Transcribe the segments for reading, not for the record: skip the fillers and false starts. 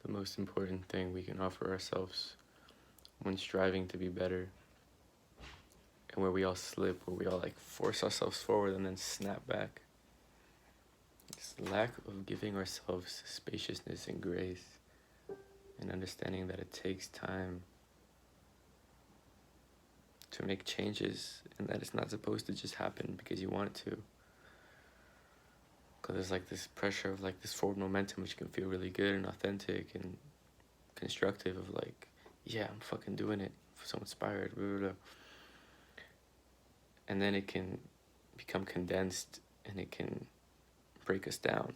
the most important thing we can offer ourselves when striving to be better, and where we all slip, where we all like force ourselves forward and then snap back. It's lack of giving ourselves spaciousness and grace, and understanding that it takes time to make changes, and that it's not supposed to just happen because you want it to. Because there's like this pressure of like this forward momentum, which can feel really good and authentic and constructive, of like, yeah, I'm fucking doing it, I'm so inspired, blah, blah, blah. And then it can become condensed, and it can break us down,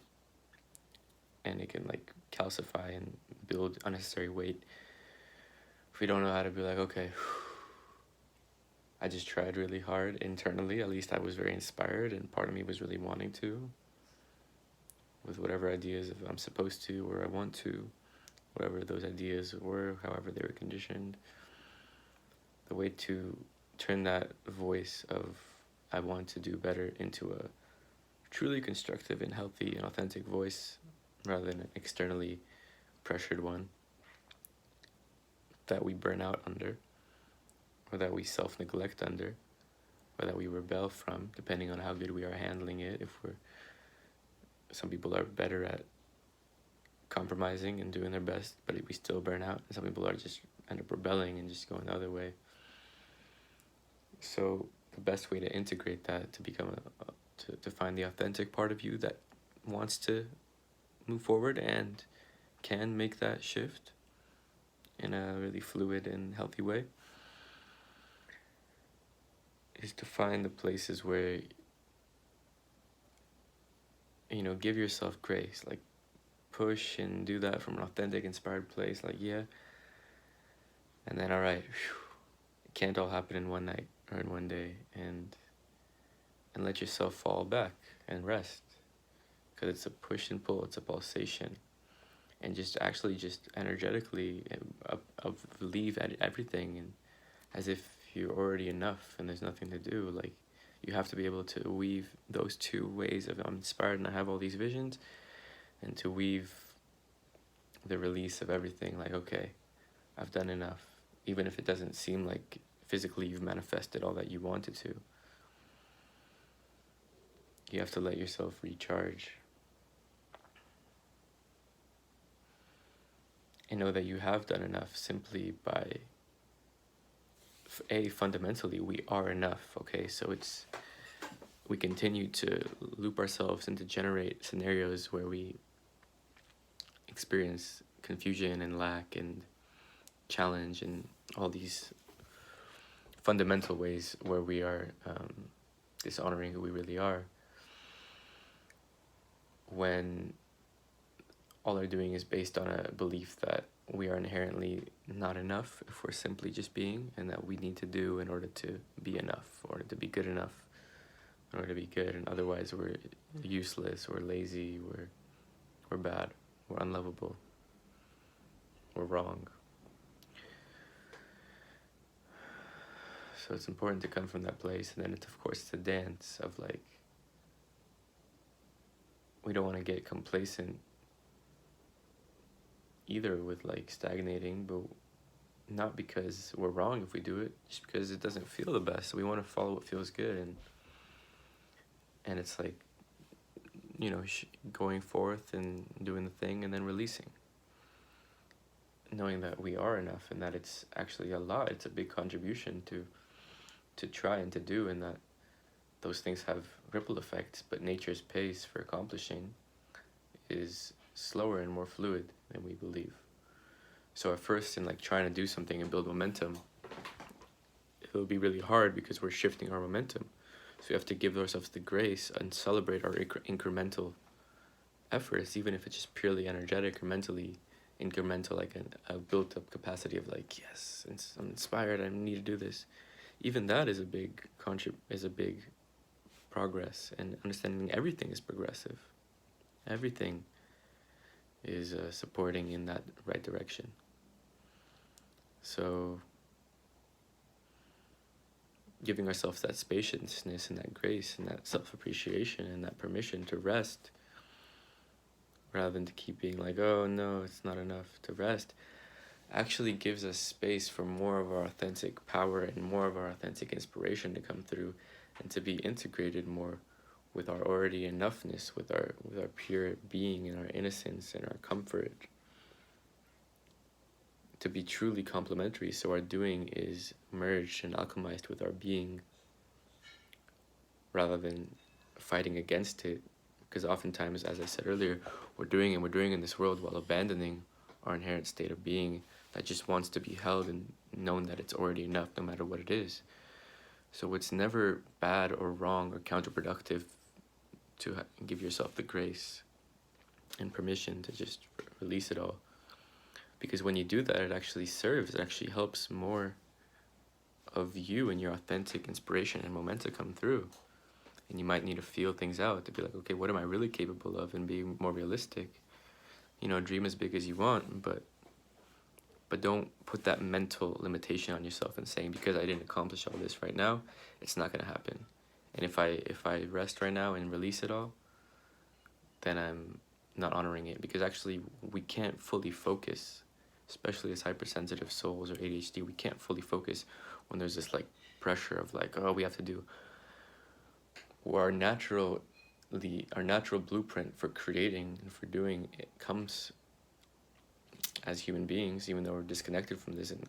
and it can like calcify and build unnecessary weight if we don't know how to be like, okay, I just tried really hard internally. At least I was very inspired, and part of me was really wanting to, with whatever ideas of I'm supposed to or I want to, whatever those ideas were, however they were conditioned. The way to turn that voice of I want to do better into a truly constructive and healthy and authentic voice, rather than an externally pressured one that we burn out under, or that we self-neglect under, or that we rebel from, depending on how good we are handling it. Some people are better at compromising and doing their best, but we still burn out, and some people are just end up rebelling and just going the other way. So the best way to integrate that, to become to find the authentic part of you that wants to move forward and can make that shift in a really fluid and healthy way, is to find the places where, you know, give yourself grace, like push and do that from an authentic, inspired place, like, yeah, and then, all right, it can't all happen in one night or in one day, and let yourself fall back and rest, because it's a push and pull, it's a pulsation, and just energetically leave everything, and as if you're already enough and there's nothing to do. Like, you have to be able to weave those two ways of I'm inspired and I have all these visions, and to weave the release of everything, like, okay, I've done enough, even if it doesn't seem like physically you've manifested all that you wanted to. You have to let yourself recharge and know that you have done enough, simply by fundamentally we are enough. Okay, so we continue to loop ourselves and to generate scenarios where we experience confusion and lack and challenge and all these fundamental ways where we are dishonoring who we really are, when all our doing is based on a belief that we are inherently not enough if we're simply just being, and that we need to do in order to be enough, or to be good enough in order to be good, and otherwise we're useless, we're lazy, we're bad, we're unlovable, we're wrong. So it's important to come from that place, and then it's, of course, the dance of like, we don't want to get complacent either with like stagnating, but not because we're wrong if we do it, just because it doesn't feel the best. So we want to follow what feels good, and it's like, you know, going forth and doing the thing, and then releasing, knowing that we are enough, and that it's actually a lot. It's a big contribution to try and to do, and that those things have ripple effects, but nature's pace for accomplishing is slower and more fluid than we believe. So at first, in like trying to do something and build momentum, it'll be really hard because we're shifting our momentum. So we have to give ourselves the grace and celebrate our incremental efforts, even if it's just purely energetic or mentally incremental, like a built-up capacity of like, yes, I'm inspired, I need to do this. Even that is a big progress, and understanding everything is progressive. Everything is supporting in that right direction. So giving ourselves that spaciousness and that grace and that self-appreciation and that permission to rest rather than to keep being like, oh no, it's not enough to rest, actually gives us space for more of our authentic power and more of our authentic inspiration to come through and to be integrated more with our already enoughness, with our pure being and our innocence and our comfort, to be truly complementary, so our doing is merged and alchemized with our being rather than fighting against it. Because oftentimes, as I said earlier, we're doing in this world while abandoning our inherent state of being that just wants to be held and known that it's already enough no matter what it is. So it's never bad or wrong or counterproductive to give yourself the grace and permission to just release it all. Because when you do that, it actually serves, it actually helps more of you and your authentic inspiration and momentum come through. And you might need to feel things out to be like, okay, what am I really capable of, and be more realistic. You know, dream as big as you want, but don't put that mental limitation on yourself and saying, because I didn't accomplish all this right now, it's not gonna happen. And if I rest right now and release it all, then I'm not honoring it. Because actually we can't fully focus, especially as hypersensitive souls or ADHD, we can't fully focus when there's this like pressure of like, oh, we have to do our natural blueprint for creating and for doing it comes as human beings, even though we're disconnected from this and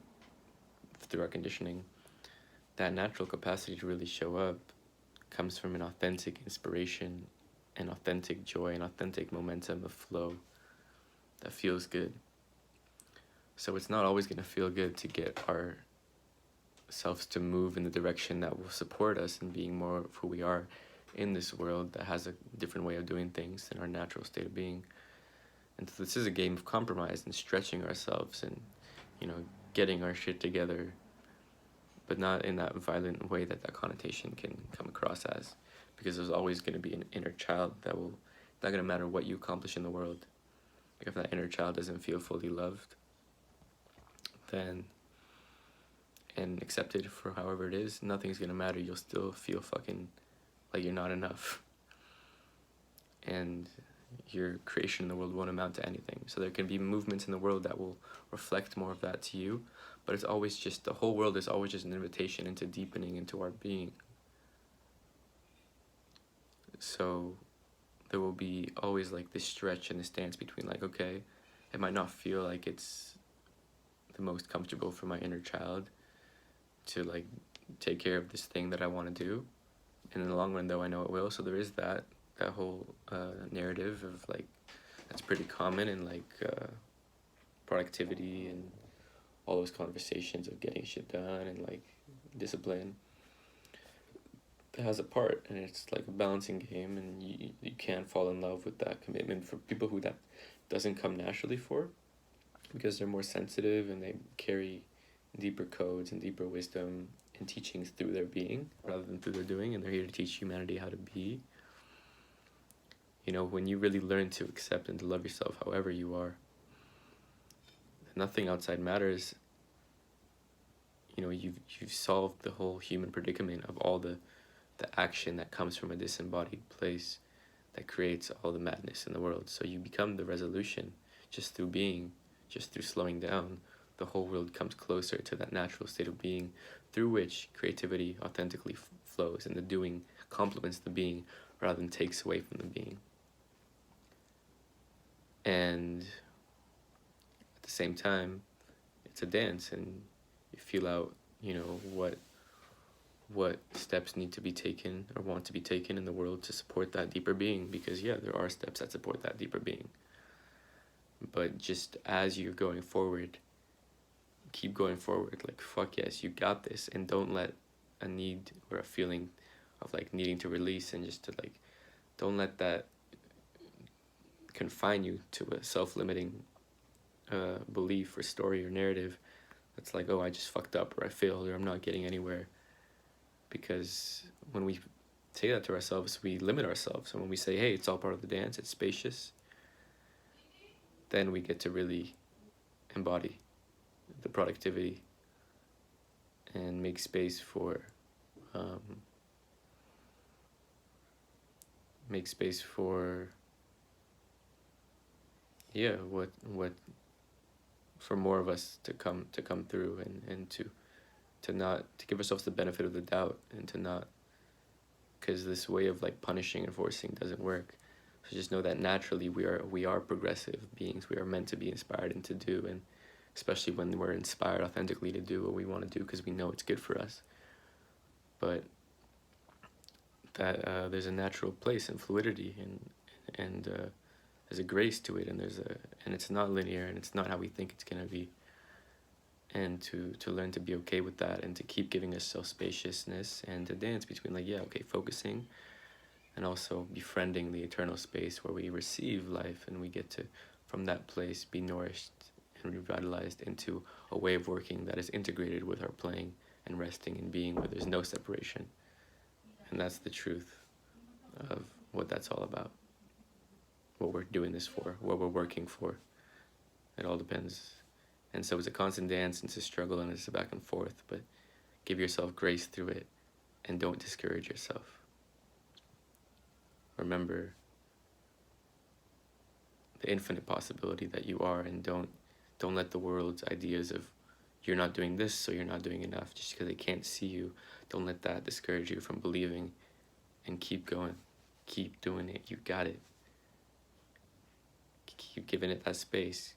through our conditioning. That natural capacity to really show up comes from an authentic inspiration, an authentic joy, an authentic momentum of flow that feels good. So it's not always going to feel good to get ourselves to move in the direction that will support us in being more of who we are in this world that has a different way of doing things than our natural state of being. And so this is a game of compromise and stretching ourselves and, you know, getting our shit together, but not in that violent way that connotation can come across as. Because there's always going to be an inner child that will, not going to matter what you accomplish in the world. Like if that inner child doesn't feel fully loved, then, and accepted for however it is, nothing's going to matter. You'll still feel fucking like you're not enough. And your creation in the world won't amount to anything. So there can be movements in the world that will reflect more of that to you, but it's always just, the whole world is always just an invitation into deepening into our being. So there will be always like this stretch and this dance between like, okay, it might not feel like it's the most comfortable for my inner child to like take care of this thing that I want to do. And in the long run though, I know it will. So there is that whole narrative of like, that's pretty common in like productivity and all those conversations of getting shit done and like discipline. It has a part, and it's like a balancing game, and you can't fall in love with that commitment for people who that doesn't come naturally for, because they're more sensitive and they carry deeper codes and deeper wisdom and teachings through their being rather than through their doing, and they're here to teach humanity how to be. You know, when you really learn to accept and to love yourself however you are, nothing outside matters. You know, you've solved the whole human predicament of all the action that comes from a disembodied place that creates all the madness in the world. So you become the resolution just through being, just through slowing down. The whole world comes closer to that natural state of being through which creativity authentically flows, and the doing complements the being rather than takes away from the being. And at the same time, it's a dance, and you feel out, you know, what steps need to be taken or want to be taken in the world to support that deeper being, because yeah, there are steps that support that deeper being. But just as you're going forward, keep going forward, like fuck yes, you got this, and don't let a need or a feeling of like needing to release and just to like, don't let that confine you to a self-limiting belief or story or narrative that's like, oh, I just fucked up, or I failed, or I'm not getting anywhere. Because when we say that to ourselves, we limit ourselves. And when we say, hey, it's all part of the dance, it's spacious, then we get to really embody the productivity and make space for yeah, what for more of us to come through, and to not to give ourselves the benefit of the doubt, and to not, because this way of like punishing and forcing doesn't work. So just know that naturally we are progressive beings. We are meant to be inspired and to do, and especially when we're inspired authentically to do what we want to do because we know it's good for us. But that there's a natural place and fluidity, and there's a grace to it, and and it's not linear, and it's not how we think it's gonna be. And to learn to be okay with that, and to keep giving ourselves spaciousness, and to dance between like, yeah, okay, focusing and also befriending the eternal space where we receive life, and we get to from that place be nourished and revitalized into a way of working that is integrated with our playing and resting and being, where there's no separation. And that's the truth of what that's all about, what we're doing this for, what we're working for. It all depends. And so it's a constant dance, and it's a struggle, and it's a back and forth, but give yourself grace through it, and don't discourage yourself. Remember the infinite possibility that you are, and don't let the world's ideas of you're not doing this, so you're not doing enough, just because they can't see you. Don't let that discourage you from believing, and keep going. Keep doing it. You got it. Keep giving it that space.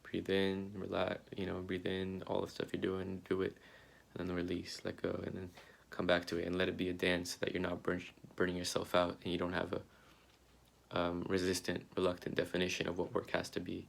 Breathe in, relax, breathe in all the stuff you're doing, do it, and then release, let go, and then come back to it, and let it be a dance, so that you're not burning yourself out, and you don't have a resistant, reluctant definition of what work has to be.